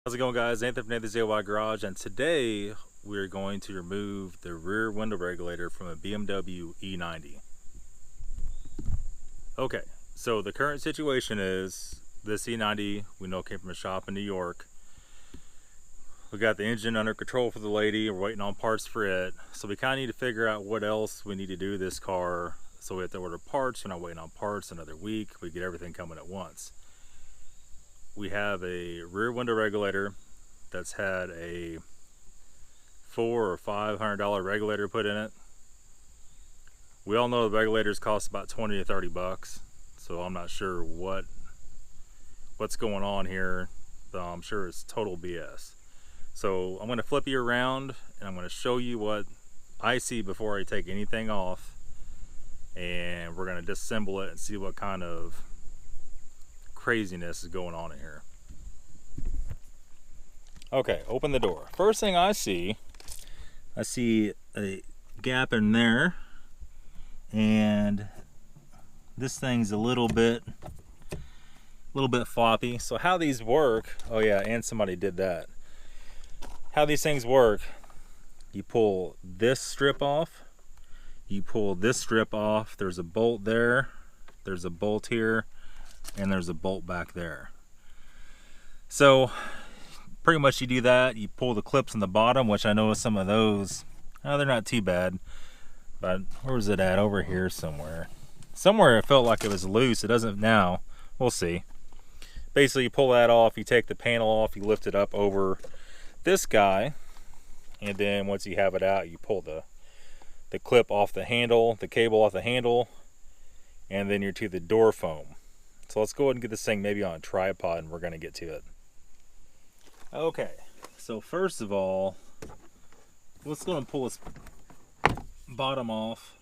How's it going, guys? Nathan from Nathan's DIY Garage, and today we're going to remove the rear window regulator from a BMW E90. Okay, so the current situation is this E90 we know came from a shop in New York. We got the engine under control for the lady. We're waiting on parts for it, so we kind of need to figure out what else we need to do to this car. So we have to order parts. We're not waiting on parts another week. We get everything coming at once. We have a rear window regulator that's had a $400 or $500 regulator put in it. We all know the regulators cost about 20 to 30 bucks, so I'm not sure what's going on here, but I'm sure it's total BS. So I'm going to flip you around and I'm going to show you what I see before I take anything off, and we're going to disassemble it and see what kind of craziness is going on in here. Okay, open the door. First thing I see a gap in there, and this thing's a little bit floppy. So how these work, oh yeah, and somebody did that. How these things work, you pull this strip off, you pull this strip off, there's a bolt there, there's a bolt here, and there's a bolt back there. So pretty much you do that, you pull the clips on the bottom, which I know some of those, they're not too bad, but where was it at? Over here somewhere. Somewhere it felt like it was loose. It doesn't now. We'll see. Basically you pull that off, you take the panel off, you lift it up over this guy, and then once you have it out, you pull the clip off the handle, the cable off the handle, and then you're to the door foam. So let's go ahead and get this thing maybe on a tripod, and we're going to get to it. Okay, so first of all, let's go and pull this bottom off.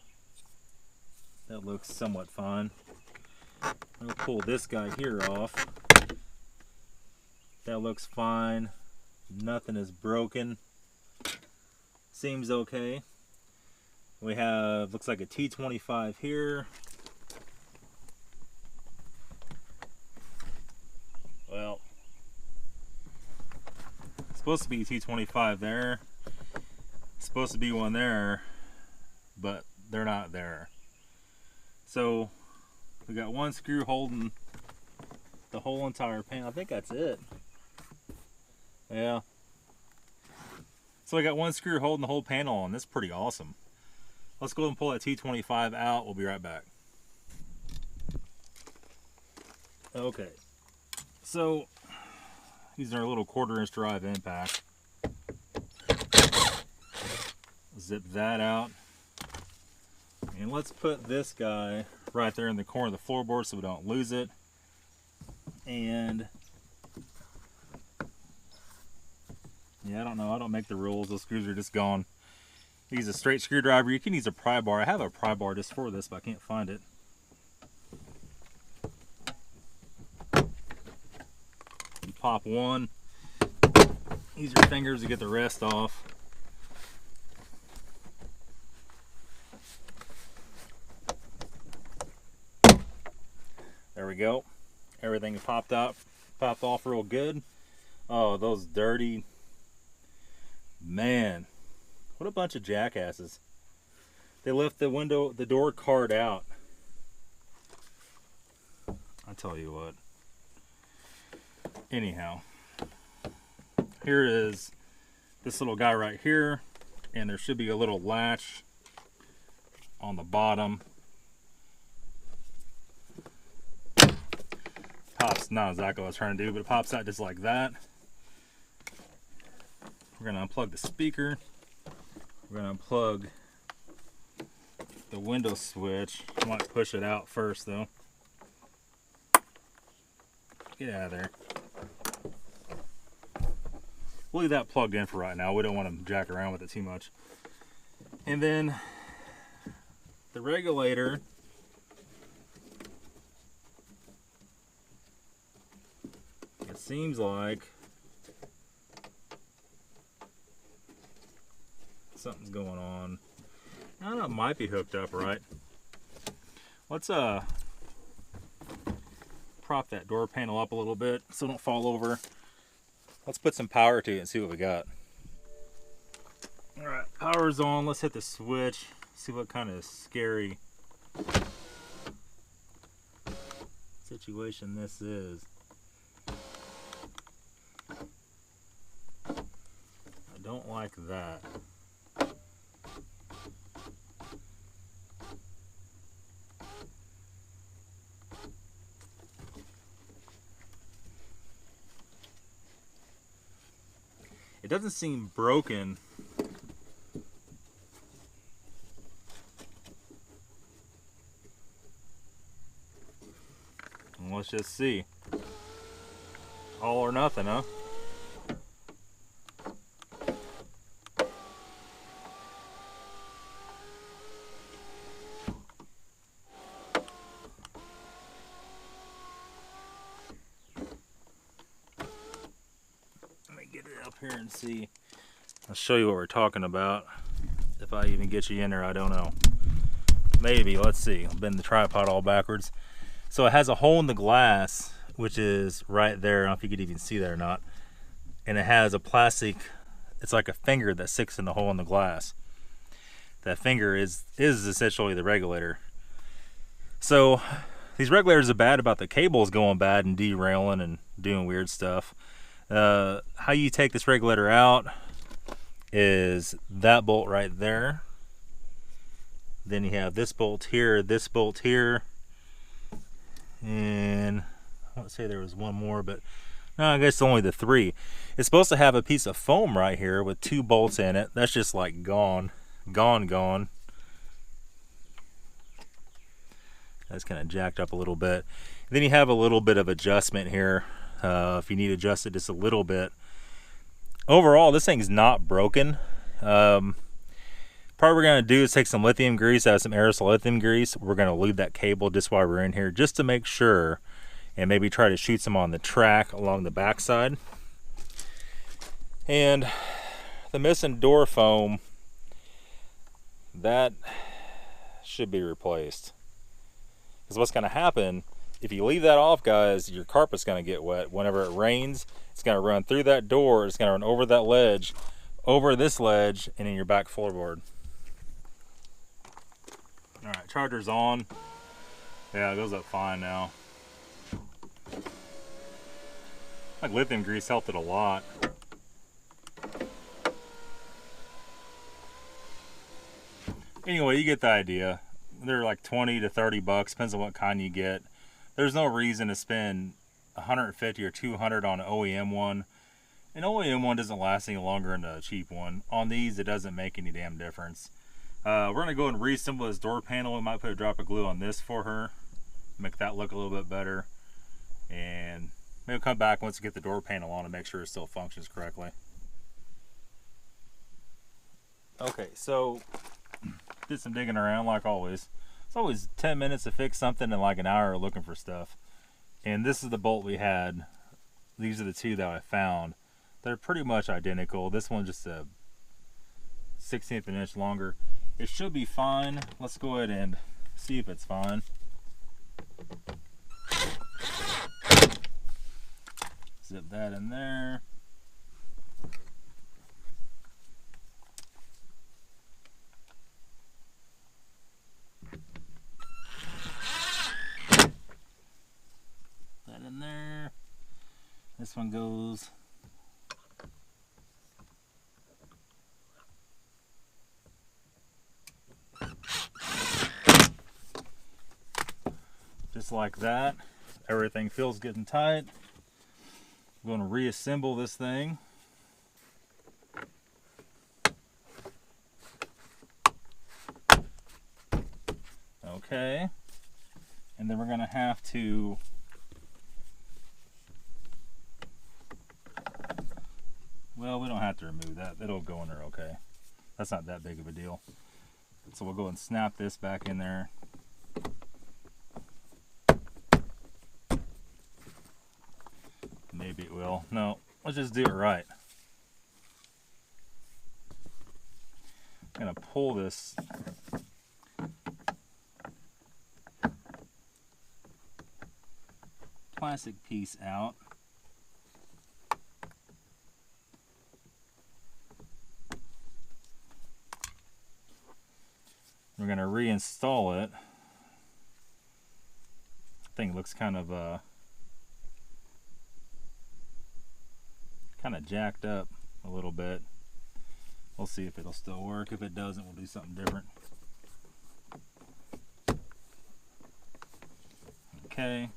That looks somewhat fine. I'll pull this guy here off. That looks fine. Nothing is broken. Seems okay. We have, looks like a T25 here. Well, it's supposed to be a T25 there. It's supposed to be one there, but they're not there. So we got one screw holding the whole entire panel. I think that's it. Yeah. So I got one screw holding the whole panel on. That's pretty awesome. Let's go and pull that T25 out. We'll be right back. Okay. So these are our little 1/4-inch drive impact. Zip that out. And let's put this guy right there in the corner of the floorboard so we don't lose it. And yeah, I don't know. I don't make the rules. Those screws are just gone. Use a straight screwdriver. You can use a pry bar. I have a pry bar just for this, but I can't find it. You pop one. Use your fingers to get the rest off. There we go. Everything popped off real good. Oh, those dirty, man, what a bunch of jackasses. They left the door card out. I tell you what. Anyhow, here is this little guy right here, and there should be a little latch on the bottom. Pops, not exactly what I was trying to do, but it pops out just like that. We're going to unplug the speaker. We're going to unplug the window switch. I might push it out first though. Get out of there. We'll leave that plugged in for right now. We don't want to jack around with it too much. And then the regulator, it seems like something's going on. I don't know, it might be hooked up right. Let's prop that door panel up a little bit so it don't fall over. Let's put some power to it and see what we got. All right, power's on. Let's hit the switch. See what kind of scary situation this is. I don't like that. It doesn't seem broken. Let's just see. All or nothing, huh? Let me get it up here and see. I'll show you what we're talking about. If I even get you in there, I don't know. Maybe, let's see. I'll bend the tripod all backwards. So it has a hole in the glass, which is right there. I don't know if you could even see that or not. And it has a plastic, it's like a finger that sticks in the hole in the glass. That finger is essentially the regulator. So these regulators are bad about the cables going bad and derailing and doing weird stuff. How you take this regulator out is that bolt right there. Then you have this bolt here, and I want to say there was one more, but no, I guess only the three. It's supposed to have a piece of foam right here with 2 bolts in it. That's just like gone. That's kind of jacked up a little bit. Then you have a little bit of adjustment here if you need to adjust it just a little bit. Overall, this thing's not broken. Part we're going to do is take some lithium grease, out of some aerosol lithium grease. We're going to lube that cable just while we're in here, just to make sure, and maybe try to shoot some on the track along the backside. And the missing door foam, that should be replaced. Because what's going to happen, if you leave that off, guys, your carpet's going to get wet. Whenever it rains, it's going to run through that door, it's going to run over that ledge, over this ledge, and in your back floorboard. All right, charger's on. Yeah, it goes up fine now. Like lithium grease helped it a lot. Anyway, you get the idea. They're like 20 to 30 bucks, depends on what kind you get. There's no reason to spend 150 or 200 on an OEM one. An OEM one doesn't last any longer than a cheap one. On these, it doesn't make any damn difference. We're going to go and reassemble this door panel. We might put a drop of glue on this for her, make that look a little bit better. And maybe we'll come back once we get the door panel on and make sure it still functions correctly. Okay, so did some digging around like always. It's always 10 minutes to fix something and like an hour looking for stuff. And this is the bolt we had. These are the two that I found. They're pretty much identical. This one's just a 1/16 of an inch longer. It should be fine. Let's go ahead and see if it's fine. Zip that in there. That in there. This one goes just like that. Everything feels good and tight. I'm going to reassemble this thing. Okay. And then we're going to have to well, we don't have to remove that. It'll go in there okay. That's not that big of a deal. So we'll go and snap this back in there. Maybe it will. No, let's just do it right. I'm going to pull this plastic piece out. We're going to reinstall it. Thing looks kind of jacked up a little bit. We'll see if it'll still work. If it doesn't, we'll do something different. Okay.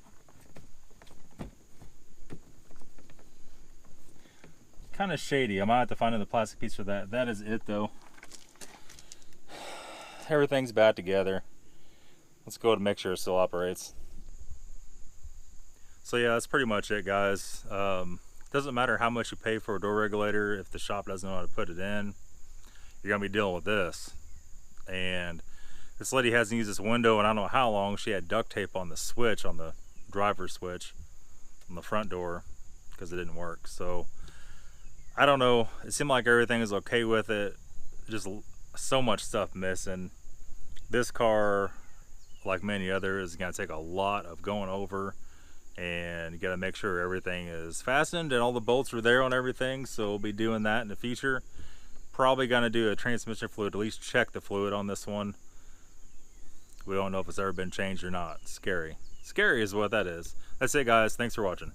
Kind of shady. I might have to find another plastic piece for that. That is it though. Everything's back together. Let's go to make sure it still operates. So yeah, that's pretty much it, guys. Doesn't matter how much you pay for a door regulator if the shop doesn't know how to put it in. You're gonna be dealing with this. And this lady hasn't used this window and I don't know how long. She had duct tape on the switch, on the driver's switch on the front door, because it didn't work. So I don't know, it seemed like everything is okay with it. Just so much stuff missing. This car, like many others, is gonna take a lot of going over, and you gotta make sure everything is fastened and all the bolts are there on everything. So we'll be doing that in the future. Probably gonna do a transmission fluid, at least check the fluid on this one. We don't know if it's ever been changed or not. Scary. Scary is what that is. That's it, guys. Thanks for watching.